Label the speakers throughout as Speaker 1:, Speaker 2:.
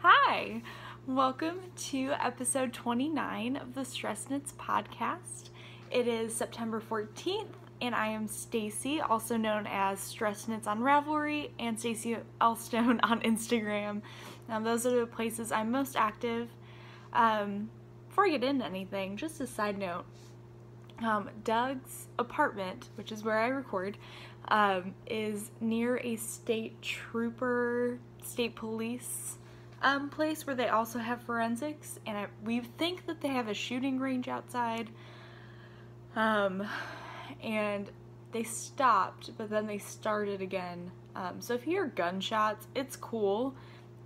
Speaker 1: Hi, welcome to episode 29 of the Stress Knits podcast. It is September 14th, and I am Stacy, also known as Stress Knits on Ravelry and Stacy Elstone on Instagram. Those are the places I'm most active. Before I get into anything, just a side note, Doug's apartment, which is where I record, is near a state police place where they also have forensics, and we think that they have a shooting range outside, and they stopped, but then they started again, so if you hear gunshots, it's cool,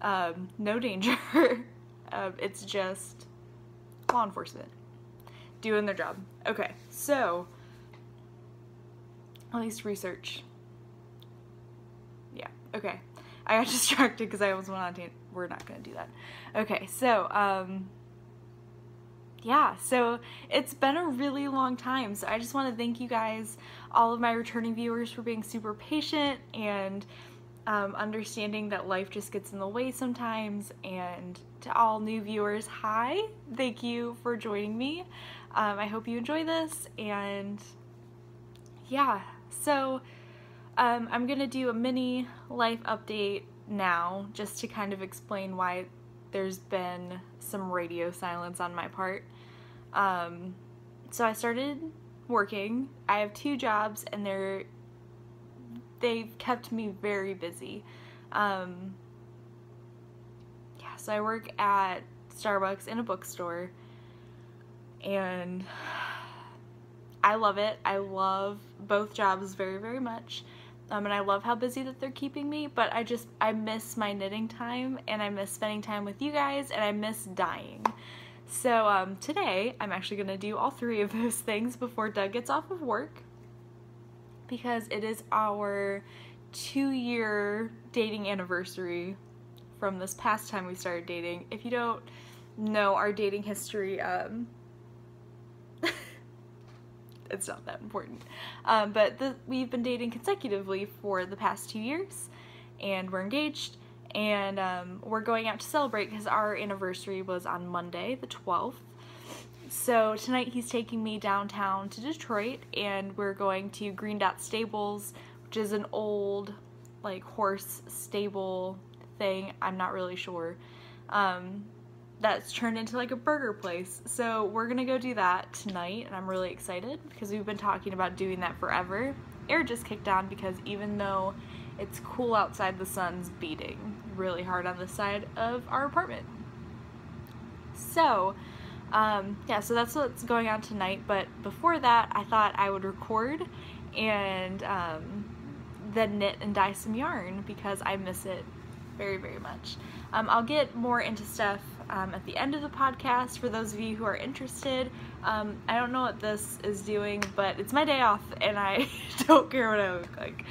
Speaker 1: no danger, it's just law enforcement doing their job. Okay, so, at least research, yeah, okay. I got distracted because I almost went on to, we're not going to do that. Okay, so, yeah, so it's been a really long time, so I just want to thank you guys, all of my returning viewers, for being super patient and understanding that life just gets in the way sometimes, and to all new viewers, hi, thank you for joining me. I hope you enjoy this, and yeah, so I'm going to do a mini life update now, just to kind of explain why there's been some radio silence on my part. So I started working. I have 2 jobs, and they've kept me very busy. Yeah, so I work at Starbucks in a bookstore, and I love it. I love both jobs very, very much. And I love how busy that they're keeping me, but I miss my knitting time, and I miss spending time with you guys, and I miss dyeing. So today I'm actually going to do all 3 of those things before Doug gets off of work, because it is our 2-year dating anniversary from this past time we started dating. If you don't know our dating history, it's not that important, but we've been dating consecutively for the past 2 years, and we're engaged, and we're going out to celebrate because our anniversary was on Monday the 12th. So tonight he's taking me downtown to Detroit, and we're going to Green Dot Stables, which is an old like horse stable thing, I'm not really sure, that's turned into like a burger place. So we're gonna go do that tonight, and I'm really excited because we've been talking about doing that forever. Air just kicked on because even though it's cool outside, the sun's beating really hard on this side of our apartment. So yeah, so that's what's going on tonight, but before that I thought I would record and then knit and dye some yarn because I miss it very, very much. I'll get more into stuff at the end of the podcast for those of you who are interested. I don't know what this is doing, but it's my day off, and I don't care what I look like.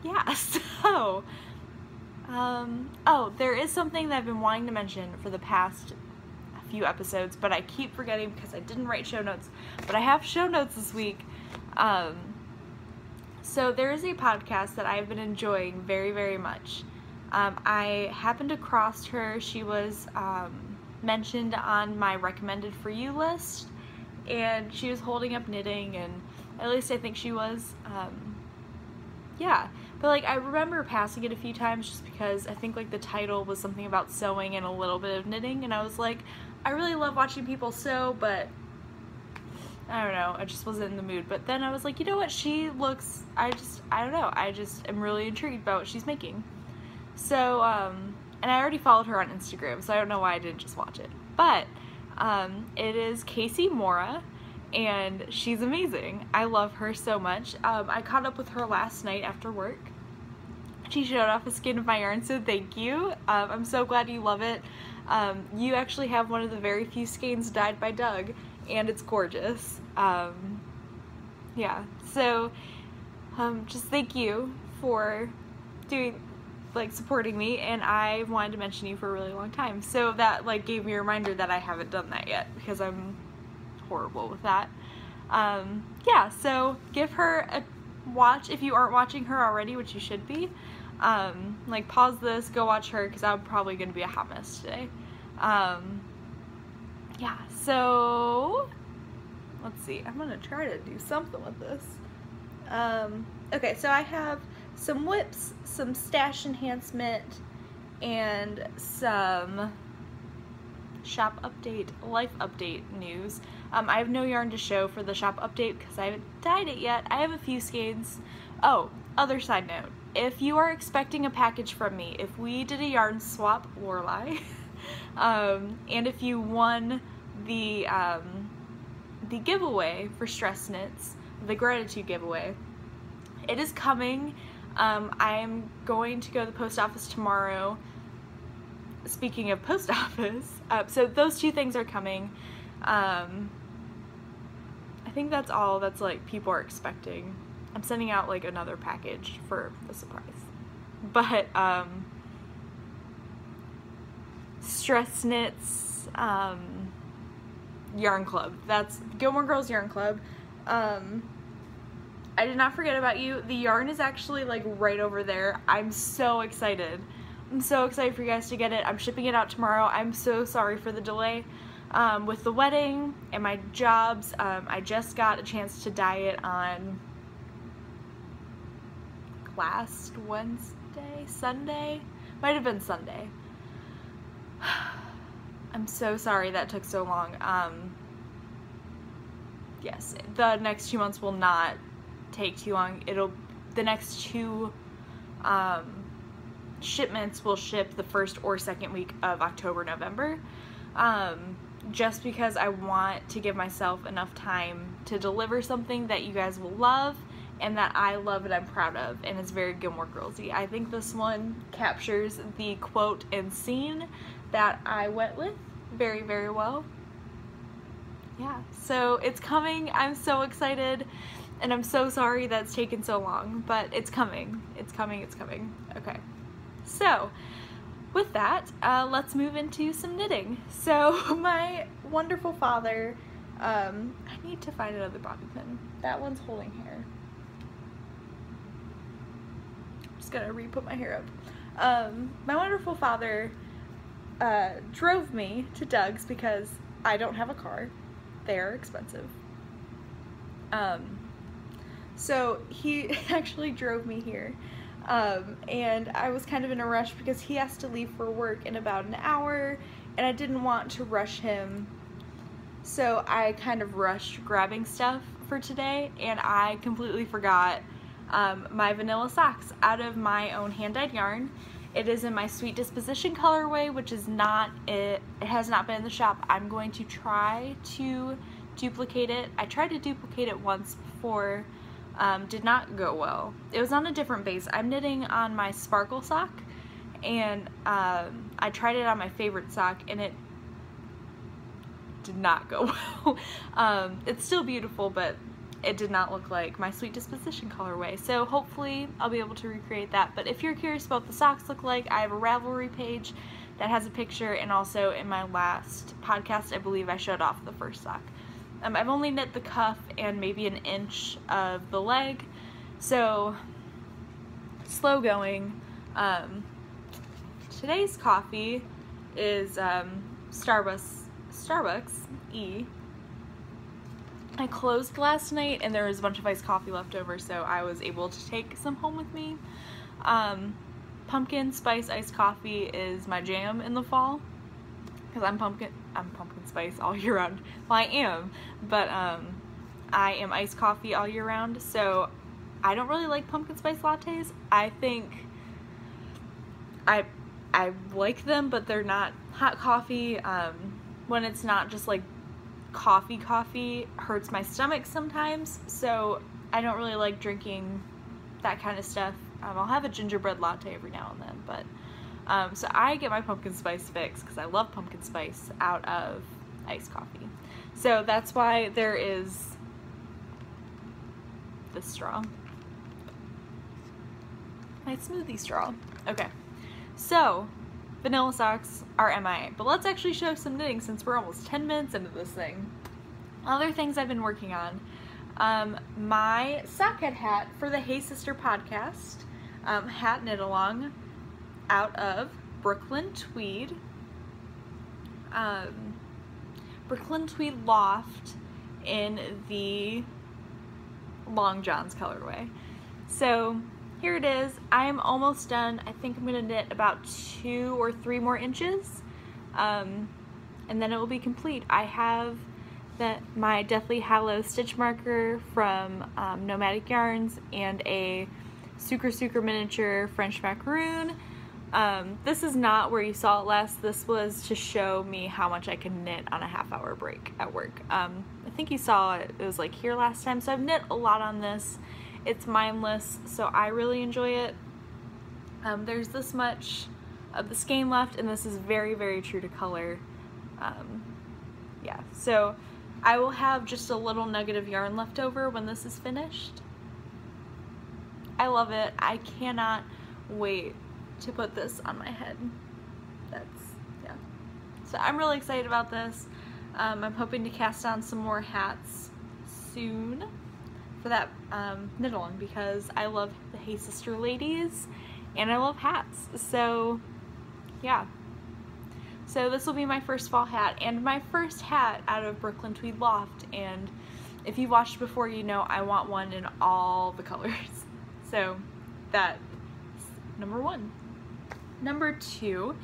Speaker 1: Yeah, so, oh, there is something that I've been wanting to mention for the past few episodes, but I keep forgetting because I didn't write show notes, but I have show notes this week. So there is a podcast that I've been enjoying very, very much. I happened across her. She was mentioned on my recommended for you list, and she was holding up knitting, and at least I think she was, yeah, but like I remember passing it a few times just because I think like the title was something about sewing and a little bit of knitting, and I was like, I really love watching people sew, but I don't know, I just wasn't in the mood. But then I was like, you know what, she looks, I don't know, I just am really intrigued by what she's making. So, and I already followed her on Instagram, so I don't know why I didn't just watch it. But, it is Casey Mora, and she's amazing. I love her so much. I caught up with her last night after work. She showed off a skein of my yarn, so thank you. I'm so glad you love it. You actually have one of the very few skeins dyed by Doug, and it's gorgeous. Yeah, so just thank you for supporting me, and I wanted to mention you for a really long time. So that like gave me a reminder that I haven't done that yet because I'm horrible with that. Yeah, so give her a watch if you aren't watching her already, which you should be. Like, pause this, go watch her, because I'm probably going to be a hot mess today. Yeah, so let's see. I'm going to try to do something with this. Okay, so I have some whips, some stash enhancement, and some shop update, life update news. I have no yarn to show for the shop update because I haven't dyed it yet. I have a few skeins. Oh, other side note. If you are expecting a package from me, if we did a yarn swap, Lorelei, and if you won the giveaway for Stress Knits, the gratitude giveaway, it is coming. I'm going to go to the post office tomorrow. Speaking of post office, so those two things are coming. I think that's all that's like people are expecting. I'm sending out like another package for the surprise. But Stress Knits Yarn Club. That's Gilmore Girls Yarn Club. I did not forget about you. The yarn is actually like right over there. I'm so excited. I'm so excited for you guys to get it. I'm shipping it out tomorrow. I'm so sorry for the delay with the wedding and my jobs. I just got a chance to dye it on last Sunday? Might have been Sunday. I'm so sorry that took so long. Yes, the next 2 months will not take too long. The next two shipments will ship the first or second week of October, November, just because I want to give myself enough time to deliver something that you guys will love and that I love and I'm proud of, and it's very Gilmore Girls-y. I think this one captures the quote and scene that I went with very, very well. Yeah, so it's coming. I'm so excited, and I'm so sorry that it's taken so long, but it's coming. It's coming, it's coming. Okay. So, with that, let's move into some knitting. So, my wonderful father, I need to find another bobby pin. That one's holding hair. I'm just gonna re-put my hair up. My wonderful father drove me to Doug's because I don't have a car. They are expensive. So he actually drove me here. And I was kind of in a rush because he has to leave for work in about an hour, and I didn't want to rush him. So I kind of rushed grabbing stuff for today, and I completely forgot my vanilla socks out of my own hand-dyed yarn. It is in my Sweet Disposition colorway, which is not it has not been in the shop. I'm going to try to duplicate it. I tried to duplicate it once before, did not go well. It was on a different base. I'm knitting on my Sparkle sock, and I tried it on my favorite sock, and it did not go well. It's still beautiful, but it did not look like my Sweet Disposition colorway. So hopefully I'll be able to recreate that. But if you're curious about what the socks look like, I have a Ravelry page that has a picture, and also in my last podcast, I believe I showed off the first sock. I've only knit the cuff and maybe an inch of the leg, so slow going. Today's coffee is Starbucks E. I closed last night and there was a bunch of iced coffee left over, so I was able to take some home with me. Pumpkin spice iced coffee is my jam in the fall, because I'm pumpkin spice all year round. Well, I am, but I am iced coffee all year round, so I don't really like pumpkin spice lattes. I think I like them, but they're not hot coffee. When it's not just like coffee hurts my stomach sometimes, so I don't really like drinking that kind of stuff. I'll have a gingerbread latte every now and then, but so I get my pumpkin spice fix because I love pumpkin spice out of iced coffee. So that's why there is this straw, my smoothie straw. Okay, so vanilla socks are MIA, but let's actually show some knitting since we're almost 10 minutes into this thing. Other things I've been working on. My sockhead hat for the Hey Sister podcast. hat knit along out of Brooklyn Tweed. Brooklyn Tweed Loft in the Long Johns colorway. So here it is. I'm almost done. I think I'm gonna knit about 2 or 3 more inches, and then it will be complete. I have my Deathly Hallow stitch marker from Nomadic Yarns and a Sucre miniature French macaroon. This is not where you saw it last. This was to show me how much I can knit on a half-hour break at work. I think you saw it was like here last time, so I've knit a lot on this. It's mindless, so I really enjoy it. There's this much of the skein left, and this is very, very true to color. Yeah, so I will have just a little nugget of yarn left over when this is finished. I love it. I cannot wait to put this on my head. Yeah. So I'm really excited about this. I'm hoping to cast on some more hats soon for that knit along, because I love the Hey Sister ladies and I love hats. So yeah. So this will be my first fall hat and my first hat out of Brooklyn Tweed Loft, and if you've watched before, you know I want one in all the colors. So that's number 1. Number 2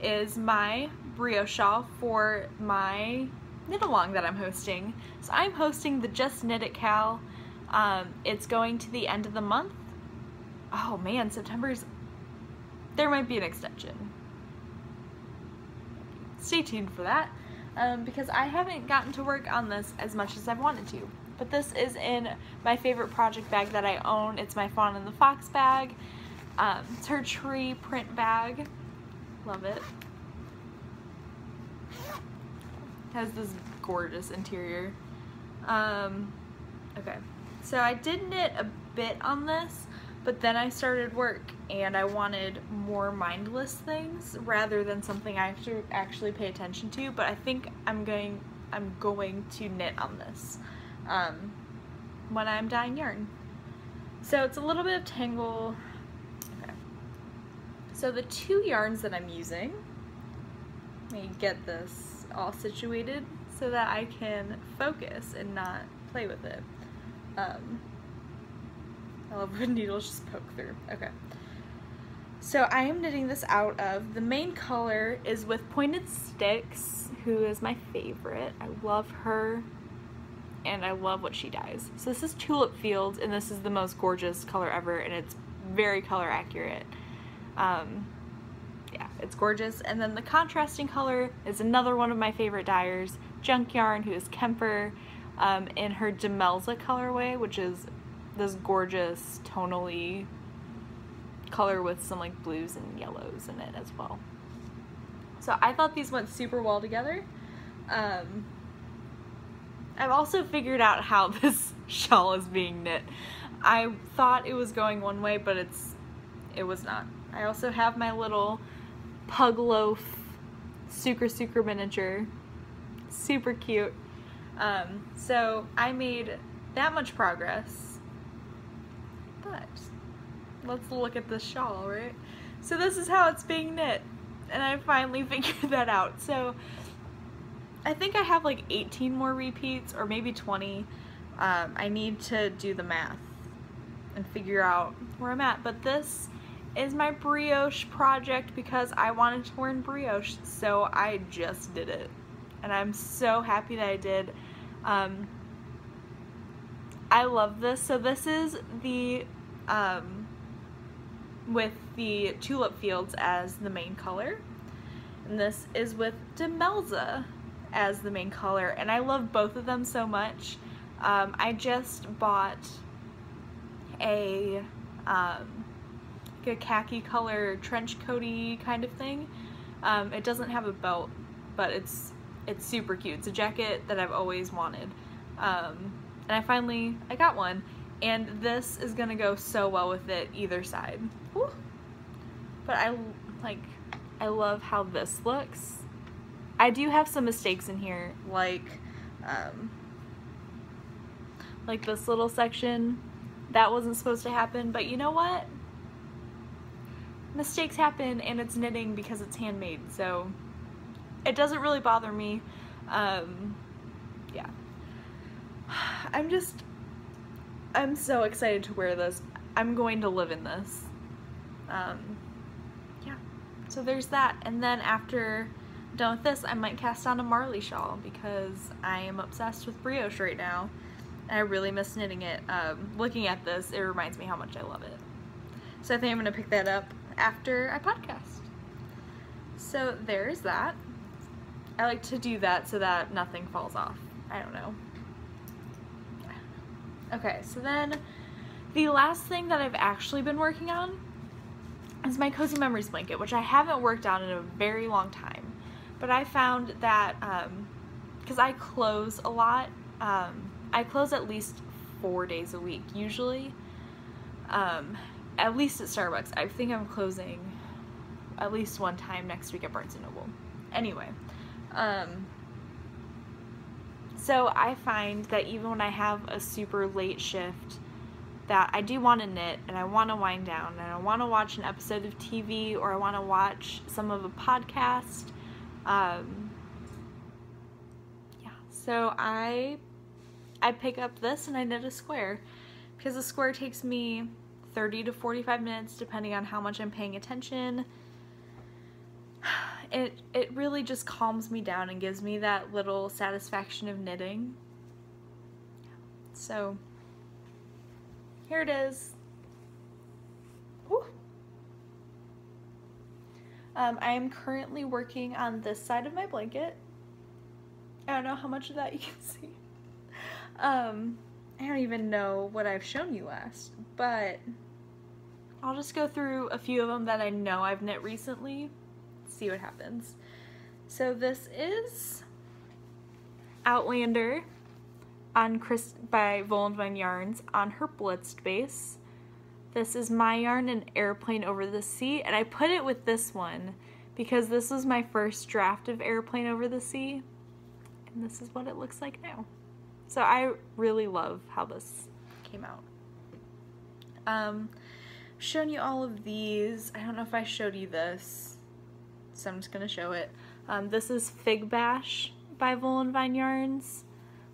Speaker 1: is my brioche shawl for my knit along that I'm hosting. So I'm hosting the Just Knit It Cal. It's going to the end of the month. Oh man, there might be an extension. Stay tuned for that, because I haven't gotten to work on this as much as I've wanted to. But this is in my favorite project bag that I own. It's my Fawn and the Fox bag. It's her tree print bag. Love it. Has this gorgeous interior. Okay, so I did knit a bit on this, but then I started work and I wanted more mindless things rather than something I have to actually pay attention to. But I think I'm going to knit on this when I'm dyeing yarn. So it's a little bit of tangle. Okay. So the 2 yarns that I'm using, let me get this all situated so that I can focus and not play with it. I love when needles just poke through. Okay. So I am knitting this out of, the main color is with Pointed Sticks, who is my favorite. I love her and I love what she dyes. So this is Tulip Fields, and this is the most gorgeous color ever, and it's very color accurate. Yeah, it's gorgeous. And then the contrasting color is another one of my favorite dyers, Junk Yarn, who is Kemper, in her Demelza colorway, which is this gorgeous tonally color with some like blues and yellows in it as well. So I thought these went super well together. I've also figured out how this shawl is being knit. I thought it was going one way, but it was not. I also have my little Pug Loaf Sucre miniature. Super cute. So I made that much progress, but let's look at this shawl, right? So this is how it's being knit, and I finally figured that out. So I think I have like 18 more repeats, or maybe 20. I need to do the math and figure out where I'm at, but this is my brioche project because I wanted to learn brioche, so I just did it, and I'm so happy that I did. I love this. So this is the with the Tulip Fields as the main color, and this is with Demelza as the main color, and I love both of them so much. I just bought a khaki color trench coaty kind of thing. It doesn't have a belt, but it's super cute. It's a jacket that I've always wanted, and I got one, and this is gonna go so well with it either side. Woo. But I love how this looks. I do have some mistakes in here, like this little section that wasn't supposed to happen, but you know what? mistakes happen, and it's knitting because it's handmade, so it doesn't really bother me. Yeah. I'm so excited to wear this. I'm going to live in this. Yeah. So there's that. And then after I'm done with this, I might cast on a Marley shawl because I am obsessed with brioche right now. And I really miss knitting it. Looking at this, it reminds me how much I love it. So I think I'm going to pick that up after I podcast. So there's that. I like to do that so that nothing falls off. I don't know. Okay, so then the last thing that I've actually been working on is my Cozy Memories blanket, which I haven't worked on in a very long time. But I found that, because I close a lot, I close at least 4 days a week, usually. At least at Starbucks. I think I'm closing at least one time next week at Barnes & Noble. Anyway, so I find that even when I have a super late shift, that I do want to knit and I want to wind down and I want to watch an episode of TV or I want to watch some of a podcast. Yeah, so I pick up this and I knit a square because a square takes me 30 to 45 minutes depending on how much I'm paying attention. It really just calms me down and gives me that little satisfaction of knitting. So here it is. Woo. I am currently working on this side of my blanket. I don't know how much of that you can see. I don't even know what I've shown you last, but I'll just go through a few of them that I know I've knit recently. See what happens. So this is Outlander by Volenvine Yarns on her Blitzed base. This is my yarn, An Airplane Over the Sea, and I put it with this one because this was my first draft of Airplane Over the Sea, and this is what it looks like now. So I really love how this came out. I've shown you all of these. I don't know if I showed you this, so I'm just gonna show it. This is Fig Bash by Volenvine Yarns.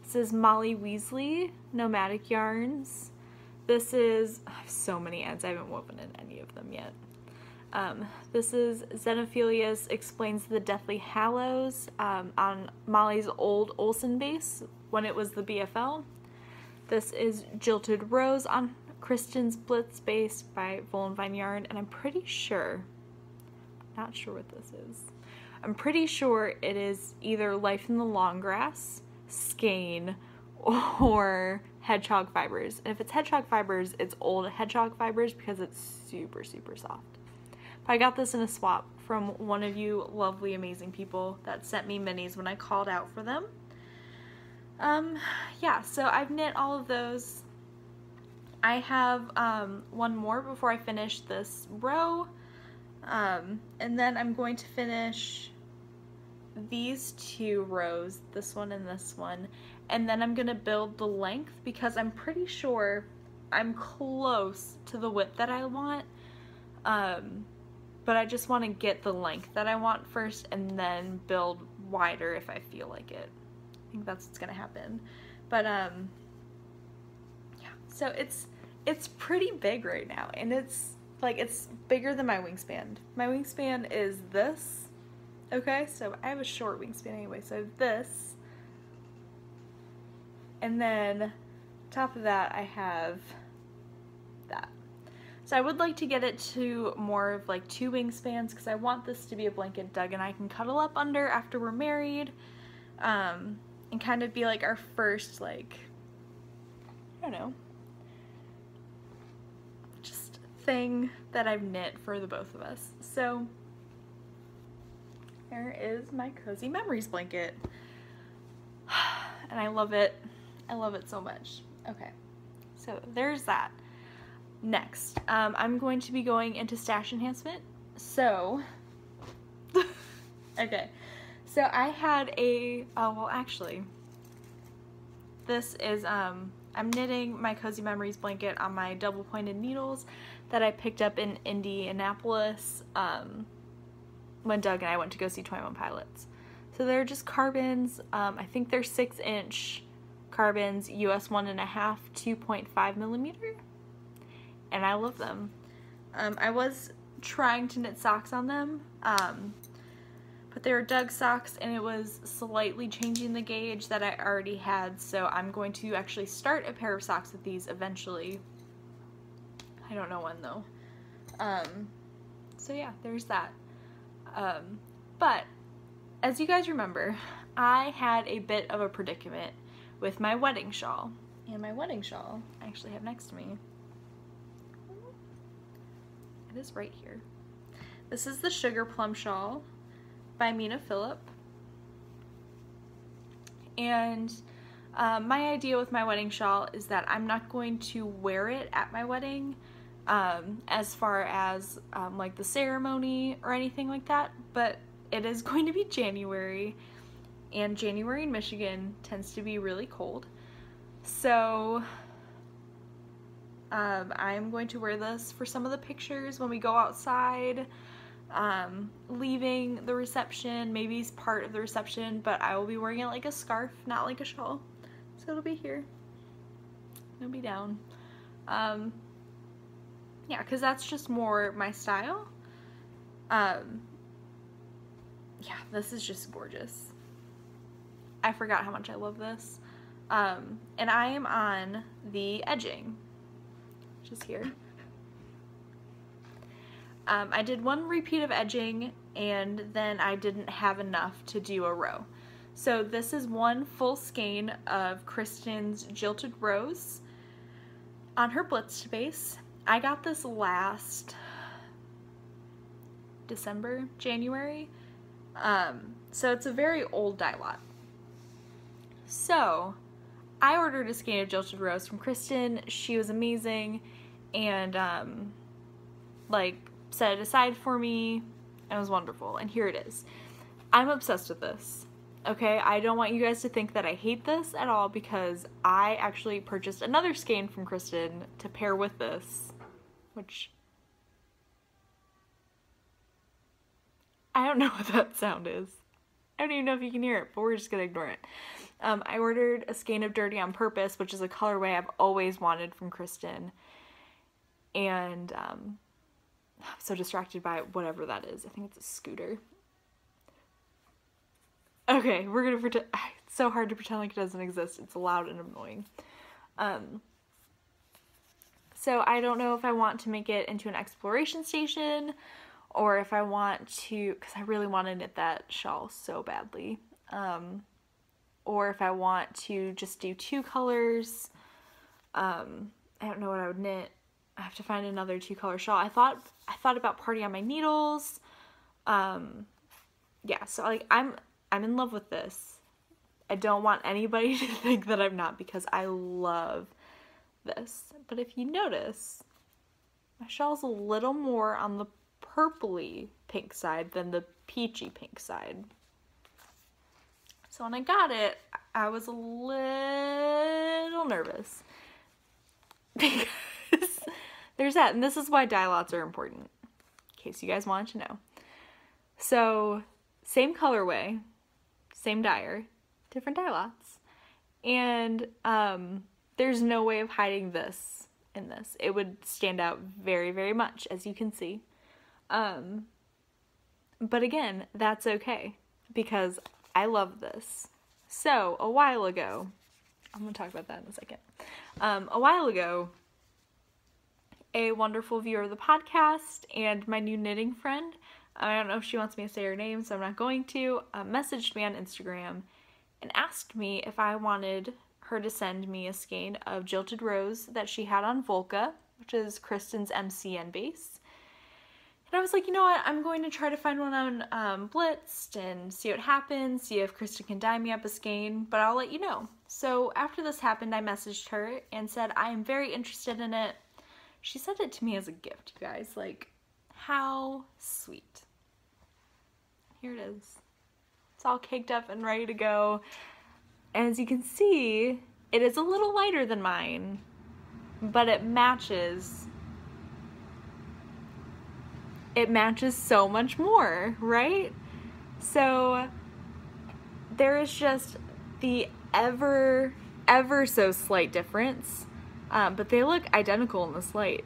Speaker 1: This is Molly Weasley, Nomadic Yarns. This is, I have so many ends, I haven't woven in any of them yet. This is Xenophilius Explains the Deathly Hallows on Molly's old Olsen base when it was the BFL. This is Jilted Rose on Kristen's Blitz base by Volenvine Yarn, and I'm pretty sure, not sure what this is. I'm pretty sure it is either Life in the Long Grass, Skein, or Hedgehog Fibers. And if it's Hedgehog Fibers, it's old Hedgehog Fibers because it's super, super soft. But I got this in a swap from one of you lovely, amazing people that sent me minis when I called out for them. Yeah, so I've knit all of those. I have one more before I finish this row. And then I'm going to finish these 2 rows, this one and this one, and then I'm gonna build the length because I'm pretty sure I'm close to the width that I want, but I just want to get the length that I want first and then build wider if I feel like it. I think that's what's gonna happen. But yeah, so it's pretty big right now, and it's bigger than my wingspan. My wingspan is this. Okay, so I have a short wingspan anyway, so I have this. And then top of that I have that. So I would like to get it to more of like 2 wingspans because I want this to be a blanket Doug and I can cuddle up under after we're married. And kind of be like our first, like, I don't know, just thing that I've knit for the both of us. So there is my Cozy Memories blanket. And I love it. I love it so much. Okay, so there's that. Next, I'm going to be going into stash enhancement. So, okay, so I had a, oh, well, actually, this is, I I'm knitting my Cozy Memories blanket on my double pointed needles that I picked up in Indianapolis when Doug and I went to go see 21 Pilots. So they're just carbons. I think they're 6-inch carbons, US 1.5, 2.5 millimeter, and I love them. I was trying to knit socks on them, but they were Doug socks, and it was slightly changing the gauge that I already had, so I'm going to actually start a pair of socks with these eventually. I don't know when though. So yeah, there's that. But as you guys remember, I had a bit of a predicament with my wedding shawl. And my wedding shawl I actually have next to me. It is right here. This is the Sugar Plum Shawl by Mina Phillip. And my idea with my wedding shawl is that I'm not going to wear it at my wedding as far as like the ceremony or anything like that, but it is going to be January, and January in Michigan tends to be really cold. So I'm going to wear this for some of the pictures when we go outside, leaving the reception, maybe it's part of the reception, but I will be wearing it like a scarf, not like a shawl. So it'll be here. It'll be down. Yeah, because that's just more my style. Yeah, this is just gorgeous. I forgot how much I love this. And I am on the edging, which is here. I did one repeat of edging, and then I didn't have enough to do a row. So this is one full skein of Kristen's Jilted Rose on her Blitz base. I got this last January. So it's a very old dye lot. So I ordered a skein of Jilted Rose from Kristen. She was amazing, and like set it aside for me, and it was wonderful. And here it is. I'm obsessed with this. Okay, I don't want you guys to think that I hate this at all, because I actually purchased another skein from Kristen to pair with this, which I don't know what that sound is. I don't even know if you can hear it, but we're just gonna ignore it. I ordered a skein of Dirty on Purpose, which is a colorway I've always wanted from Kristen, and I'm so distracted by whatever that is. I think it's a scooter. Okay, we're gonna pretend. It's so hard to pretend like it doesn't exist. It's loud and annoying. So I don't know if I want to make it into an exploration station, or if I want to, because I really want to knit that shawl so badly, or if I want to just do 2 colors. I don't know what I would knit. I have to find another 2-color shawl. I thought about Party on My Needles. Yeah, so like I'm in love with this. I don't want anybody to think that I'm not, because I love this. But if you notice, my shawl's a little more on the purpley pink side than the peachy pink side. So when I got it, I was a little nervous, because there's that. And this is why dye lots are important, in case you guys wanted to know. So same colorway, same dyer, different dye lots. And there's no way of hiding this in this. It would stand out very, very much, as you can see. But again, that's okay, because I love this. So a while ago, I'm going to talk about that in a second. A while ago, a wonderful viewer of the podcast and my new knitting friend, I don't know if she wants me to say her name, so I'm not going to, messaged me on Instagram and asked me if I wanted her to send me a skein of Jilted Rose that she had on Volca, which is Kristen's MCN base. And I was like, you know what, I'm going to try to find one on Blitzed and see what happens, see if Kristen can dye me up a skein, but I'll let you know. So after this happened, I messaged her and said, I am very interested in it. She sent it to me as a gift, you guys. Like, how sweet. Here it is. It's all caked up and ready to go. And as you can see, It is a little lighter than mine, but it matches. It matches so much more, right? So there is just the ever so slight difference, but they look identical in this light.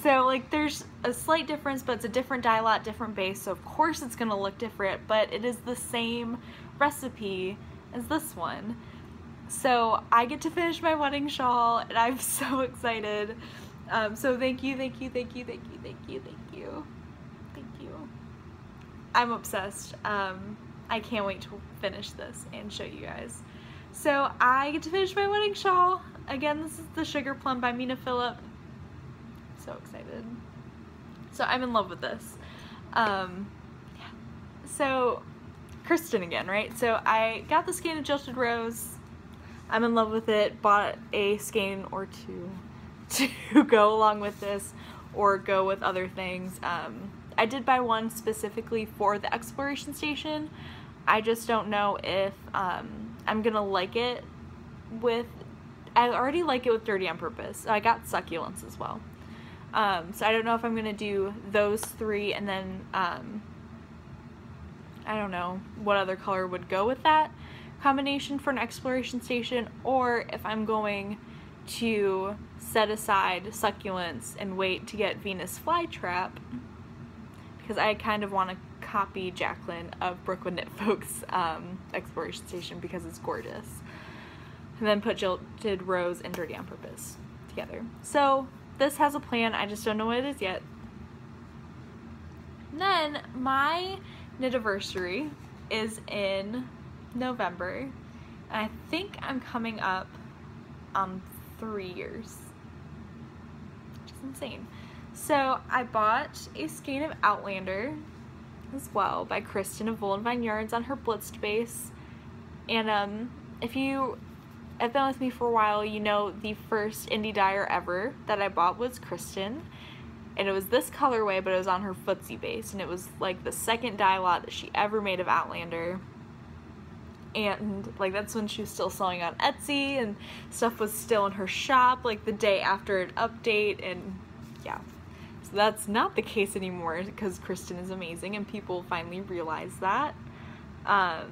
Speaker 1: So like there's a slight difference, but it's a different dye lot, different base, so of course it's gonna look different, but it is the same recipe as this one. So I get to finish my wedding shawl, and I'm so excited. So thank you. I'm obsessed. I can't wait to finish this and show you guys. So I get to finish my wedding shawl. Again, this is the Sugar Plum by Mina Phillip. So excited. So I'm in love with this. Yeah. So Kristen again, right? So I got the skein of Jilted Rose. I'm in love with it. Bought a skein or two to go along with this, or go with other things. I did buy one specifically for the exploration station. I just don't know if I'm gonna like it with, I already like it with Dirty on Purpose. So I got Succulents as well. So I don't know if I'm gonna do those three, and then I don't know what other color would go with that combination for an exploration station, or if I'm going to set aside Succulents and wait to get Venus Flytrap, because I kind of want to copy Jacqueline of Brookwood Knit Folks exploration station because it's gorgeous, and then put Jilted Rose and Dirty on Purpose together. So this has a plan, I just don't know what it is yet. And then my Knitiversary is in November, and I think I'm coming up on 3 years, which is insane. So I bought a skein of Outlander as well by Kristen of Wool & Vine Yarns on her Blitzed base. And if you have been with me for a while, you know the first indie dyer ever that I bought was Kristen, and it was this colorway, but it was on her Footsie base, and it was like the second dye lot that she ever made of Outlander. And like that's when she was still selling on Etsy, and stuff was still in her shop like the day after an update, and yeah. So that's not the case anymore because Kristen is amazing and people finally realize that. But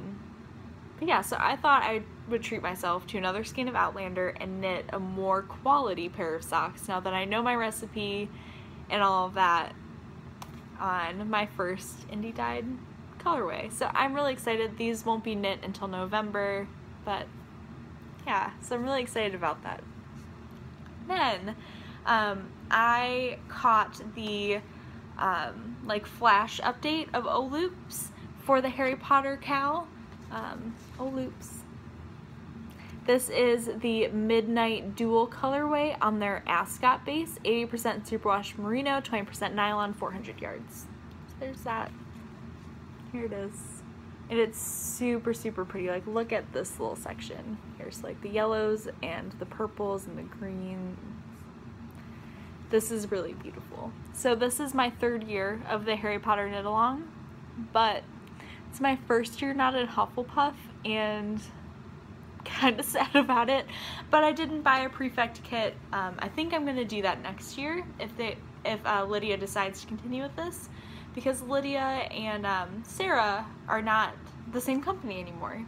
Speaker 1: yeah, so I thought I would treat myself to another skein of Outlander and knit a more quality pair of socks now that I know my recipe and all of that on my first indie dyed colorway. So I'm really excited. These won't be knit until November, but yeah, so I'm really excited about that. Then I caught the like flash update of O-Loops for the Harry Potter cowl. O-Loops. This is the Midnight Dual colorway on their Ascot base, 80% superwash merino, 20% nylon, 400 yards. So there's that. Here it is. And it's super, super pretty. Like, look at this little section. Here's like the yellows and the purples and the greens. This is really beautiful. So this is my 3rd year of the Harry Potter knit along, but it's my first year not in Hufflepuff, and kind of sad about it. But I didn't buy a prefect kit. I think I'm gonna do that next year if Lydia decides to continue with this, because Lydia and Sarah are not the same company anymore.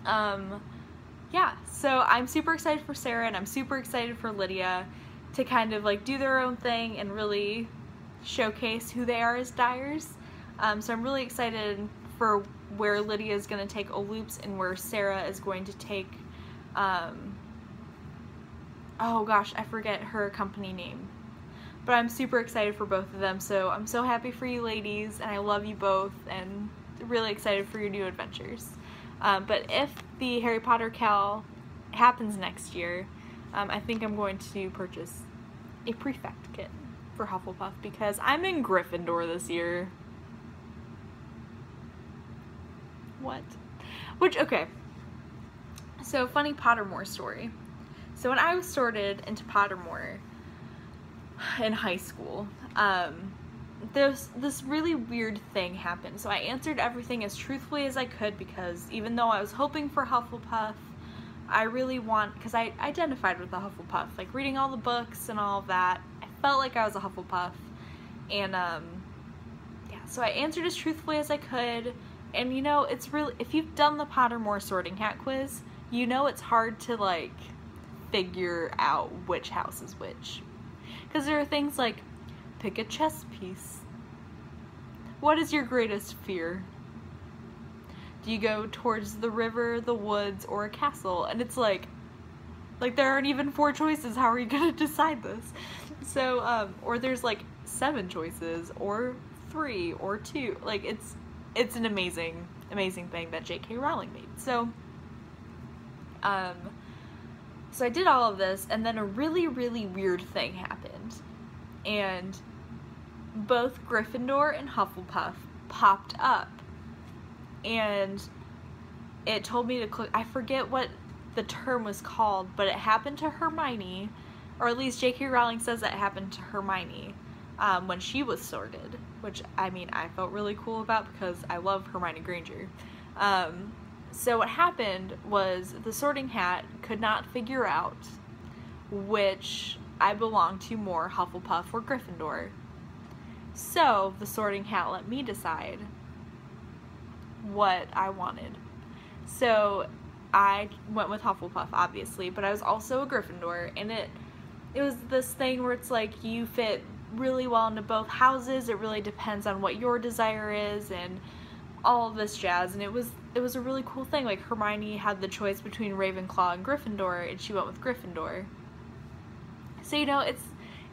Speaker 1: Yeah, so I'm super excited for Sarah and I'm super excited for Lydia to kind of like do their own thing and really showcase who they are as dyers. So I'm really excited for where Lydia is going to take O-Loops and where Sarah is going to take, oh gosh, I forget her company name. But I'm super excited for both of them, so I'm so happy for you ladies, and I love you both, and really excited for your new adventures. But if the Harry Potter cowl happens next year, I think I'm going to purchase a prefect kit for Hufflepuff because I'm in Gryffindor this year. What? Which, okay. So, funny Pottermore story. So when I was sorted into Pottermore in high school, there's this really weird thing happened. So I answered everything as truthfully as I could because even though I was hoping for Hufflepuff, I really want, because I identified with the Hufflepuff, like reading all the books and all of that, I felt like I was a Hufflepuff, and yeah, so I answered as truthfully as I could, and you know, it's really, if you've done the Pottermore Sorting Hat quiz, you know it's hard to like figure out which house is which, because there are things like, pick a chess piece. What is your greatest fear? Do you go towards the river, the woods, or a castle? And it's like there aren't even 4 choices. How are you gonna decide this? So, or there's like 7 choices, or 3, or 2. Like, it's an amazing thing that J.K. Rowling made. So, so I did all of this, and then a really, really weird thing happened. And both Gryffindor and Hufflepuff popped up. And it told me to click, I forget what the term was called, but it happened to Hermione, or at least J.K. Rowling says that it happened to Hermione when she was sorted, which, I mean, I felt really cool about because I love Hermione Granger. So what happened was the Sorting Hat could not figure out which I belonged to more, Hufflepuff or Gryffindor. So the Sorting Hat let me decide what I wanted. So I went with Hufflepuff, obviously, but I was also a Gryffindor, and it was this thing where it's like you fit really well into both houses. It really depends on what your desire is and all of this jazz, and it was a really cool thing. Like, Hermione had the choice between Ravenclaw and Gryffindor, and she went with Gryffindor. So, you know,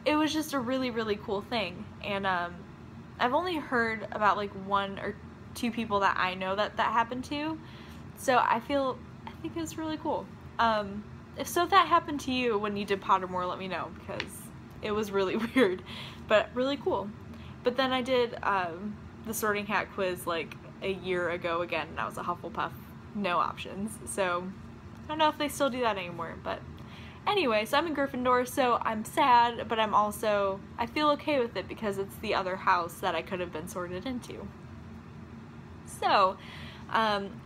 Speaker 1: it was just a really, really cool thing. And I've only heard about like 1 or 2 people that I know that happened to, so I think it was really cool. If that happened to you when you did Pottermore, let me know, because it was really weird, but really cool. But then I did the Sorting Hat quiz like a year ago again, and I was a Hufflepuff, no options, so I don't know if they still do that anymore, but anyway, so I'm in Gryffindor, so I'm sad, but I feel okay with it because it's the other house that I could have been sorted into. So,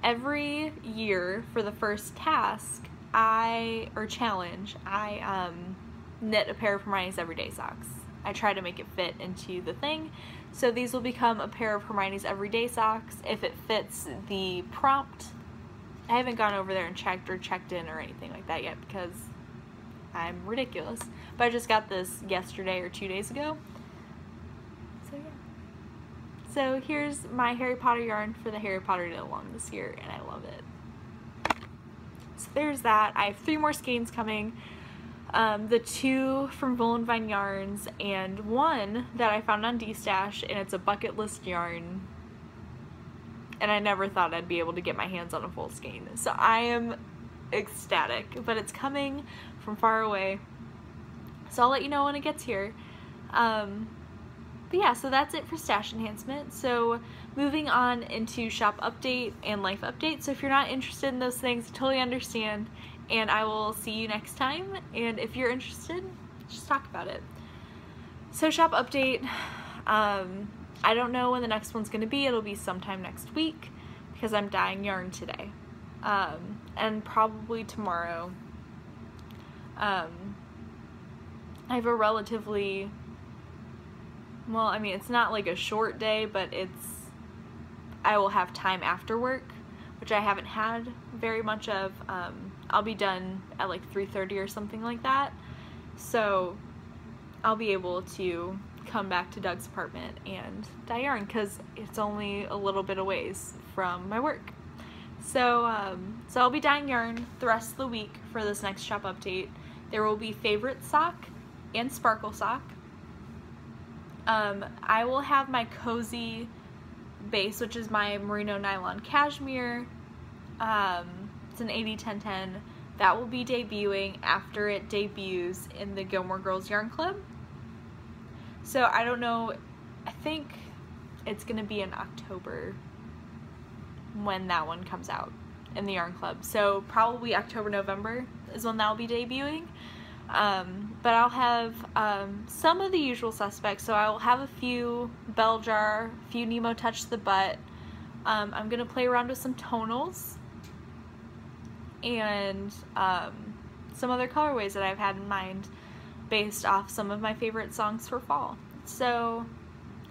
Speaker 1: every year for the first task, challenge, I knit a pair of Hermione's Everyday Socks. I try to make it fit into the thing, so these will become a pair of Hermione's Everyday Socks if it fits the prompt. I haven't gone over there and checked in or anything like that yet because I'm ridiculous, but I just got this yesterday or 2 days ago. So yeah. So here's my Harry Potter yarn for the Harry Potter knit along this year, and I love it. So there's that. I have 3 more skeins coming. The 2 from Volenvine Yarns, and 1 that I found on DStash, and it's a bucket list yarn. And I never thought I'd be able to get my hands on a full skein. So I am ecstatic, but it's coming from far away. So I'll let you know when it gets here. But yeah, so that's it for stash enhancement. So moving on into shop update and life update. So if you're not interested in those things, I totally understand, and I will see you next time. And if you're interested, just talk about it. So shop update, I don't know when the next one's gonna be. It'll be sometime next week because I'm dyeing yarn today, and probably tomorrow. I have a relatively, well, I mean, it's not like a short day, but I will have time after work, which I haven't had very much of. I'll be done at like 3:30 or something like that, so I'll be able to come back to Doug's apartment and dye yarn because it's only a little bit of ways from my work. So, so I'll be dyeing yarn the rest of the week for this next shop update. There will be Favorite Sock and Sparkle Sock. I will have my Cozy base, which is my merino nylon cashmere. It's an 80-10-10. That will be debuting after it debuts in the Gilmore Girls Yarn Club. So I don't know, I think it's going to be in October when that one comes out in the Yarn Club. So probably October, November is when that will be debuting. But I'll have some of the usual suspects. So I'll have a few Bell Jar, a few Nemo Touch the Butt. I'm going to play around with some tonals. and some other colorways that I've had in mind based off some of my favorite songs for fall. So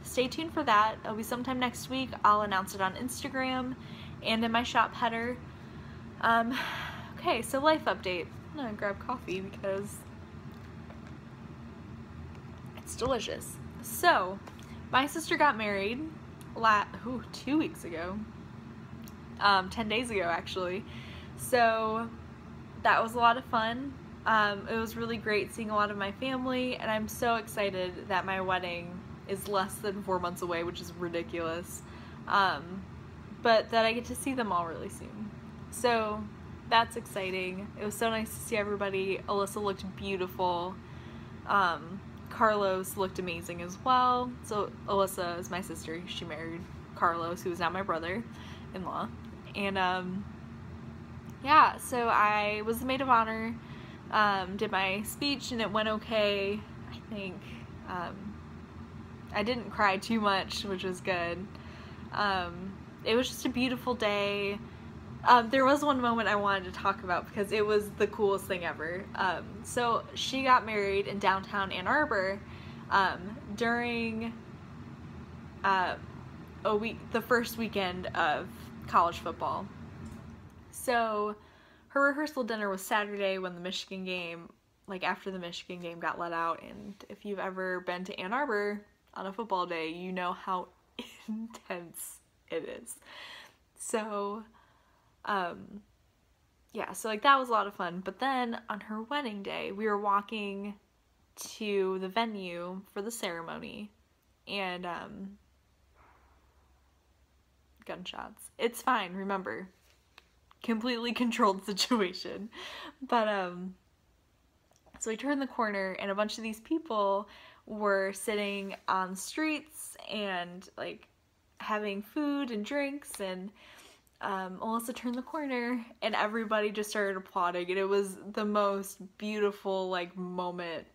Speaker 1: stay tuned for that. It'll be sometime next week. I'll announce it on Instagram and in my shop header. Okay, so life update. I'm gonna grab coffee because it's delicious. So, my sister got married 2 weeks ago. 10 days ago, actually. So, that was a lot of fun. It was really great seeing a lot of my family, and I'm so excited that my wedding is less than 4 months away, which is ridiculous. But that I get to see them all really soon. So, that's exciting. It was so nice to see everybody. Alyssa looked beautiful. Carlos looked amazing as well. So Alyssa is my sister. She married Carlos, who is now my brother-in-law. And yeah, so I was the maid of honor, did my speech, and it went okay. I think I didn't cry too much, which was good. It was just a beautiful day. There was one moment I wanted to talk about because it was the coolest thing ever. So she got married in downtown Ann Arbor during the first weekend of college football. So her rehearsal dinner was Saturday when the Michigan game, like after the Michigan game got let out, and if you've ever been to Ann Arbor on a football day, you know how intense it is. So yeah, so like that was a lot of fun. But then on her wedding day, we were walking to the venue for the ceremony, and gunshots. It's fine, remember. Completely controlled situation. But so we turned the corner, and a bunch of these people were sitting on streets and like having food and drinks, and Alyssa turned the corner and everybody just started applauding, and it was the most beautiful like moment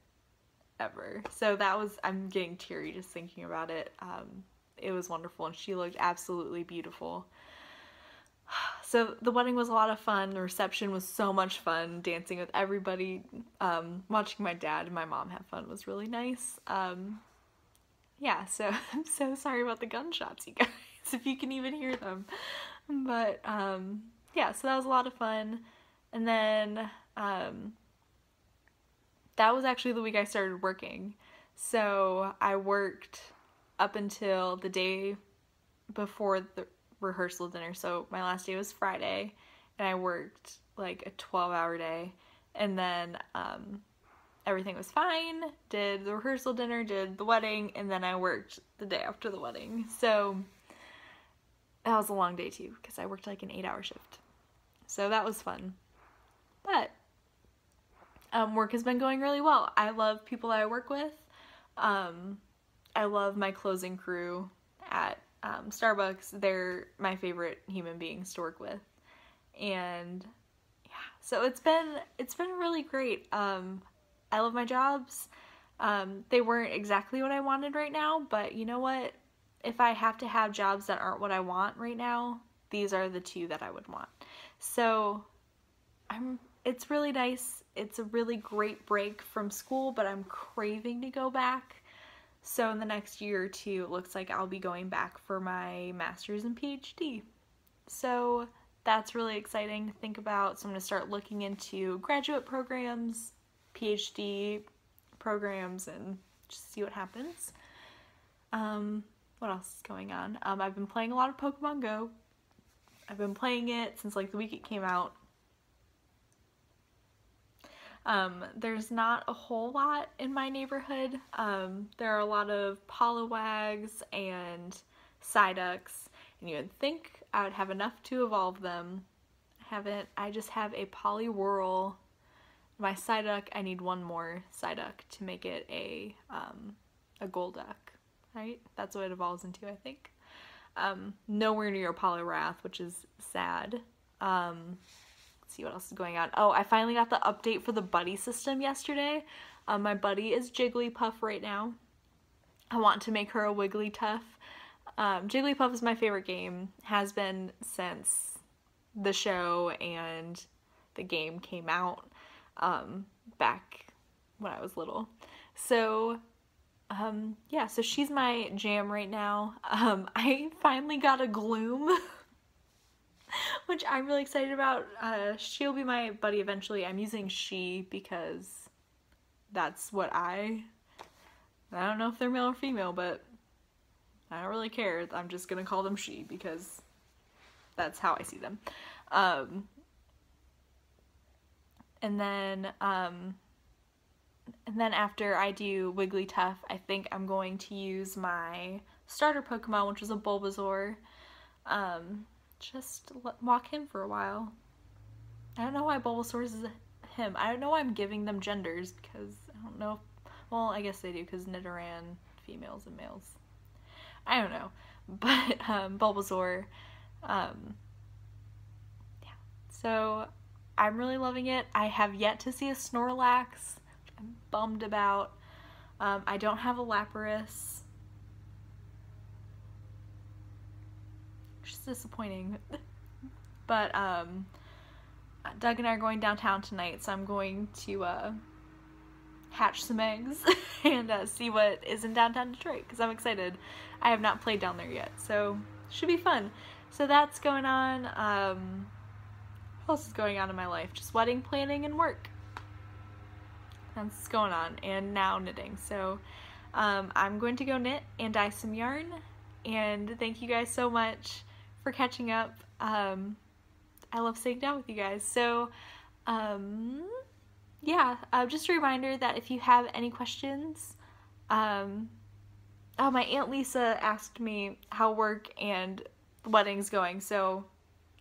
Speaker 1: ever. So that was, I'm getting teary just thinking about it. It was wonderful, and she looked absolutely beautiful. So the wedding was a lot of fun. The reception was so much fun. Dancing with everybody, watching my dad and my mom have fun was really nice. Yeah, so I'm so sorry about the gunshots, you guys, if you can even hear them. But, yeah, so that was a lot of fun. And then, that was actually the week I started working. So I worked up until the day before the rehearsal dinner. So my last day was Friday, and I worked like a 12-hour day. And then, everything was fine, did the rehearsal dinner, did the wedding, and then I worked the day after the wedding. So that was a long day too, because I worked like an 8-hour shift. So that was fun. But work has been going really well. I love people I work with. I love my closing crew at Starbucks. They're my favorite human beings to work with. And yeah, so it's been really great. I love my jobs. They weren't exactly what I wanted right now, but you know what? If I have to have jobs that aren't what I want right now, these are the two that I would want. So it's really nice. It's a really great break from school, but I'm craving to go back. So in the next year or two, it looks like I'll be going back for my master's and PhD. So that's really exciting to think about. So I'm going to start looking into graduate programs, PhD programs, and just see what happens. What else is going on? I've been playing a lot of Pokemon Go. I've been playing it since like the week it came out. There's not a whole lot in my neighborhood. There are a lot of Poliwags and Psyducks, and you would think I would have enough to evolve them. I haven't. I just have a Poliwhirl. My Psyduck, I need one more Psyduck to make it a Golduck, right? That's what it evolves into, I think. Nowhere near a Poliwrath, which is sad. Let's see what else is going on. Oh, I finally got the update for the buddy system yesterday. My buddy is Jigglypuff right now. I want to make her a Wigglytuff. Jigglypuff is my favorite game. Has been since the show and the game came out back when I was little. So yeah, so she's my jam right now. I finally got a Gloom, which I'm really excited about. She'll be my buddy eventually. I'm using she because that's what I don't know if they're male or female, but I don't really care. I'm just gonna call them she because that's how I see them. And then after I do Wigglytuff, I think I'm going to use my starter Pokemon, which is a Bulbasaur. Just walk him for a while. I don't know why Bulbasaur is him. I don't know why I'm giving them genders, because I don't know. Well, I guess they do, because Nidoran, females and males. I don't know. But Bulbasaur, yeah. So I'm really loving it. I have yet to see a Snorlax, which I'm bummed about. I don't have a Lapras, which is disappointing. But Doug and I are going downtown tonight, so I'm going to hatch some eggs and see what is in downtown Detroit, because I'm excited. I have not played down there yet, so should be fun. So that's going on. What else is going on in my life? Just wedding planning and work. That's going on, and now knitting. So I'm going to go knit and dye some yarn, and thank you guys so much for catching up. I love sitting down with you guys. So yeah, just a reminder that if you have any questions, oh, my Aunt Lisa asked me how work and the wedding's going, so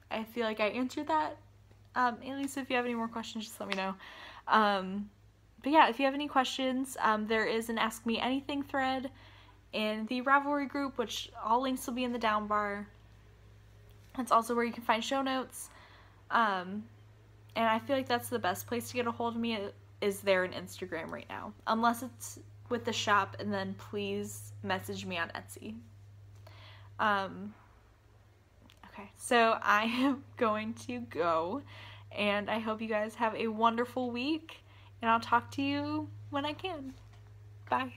Speaker 1: I feel like I answered that. Aunt Lisa, if you have any more questions, just let me know. But yeah, if you have any questions, there is an Ask Me Anything thread in the Ravelry group, which all links will be in the down bar. That's also where you can find show notes. And I feel like that's the best place to get a hold of me, is there in Instagram right now. Unless it's with the shop, and then please message me on Etsy. Okay, so I am going to go, and I hope you guys have a wonderful week, and I'll talk to you when I can. Bye.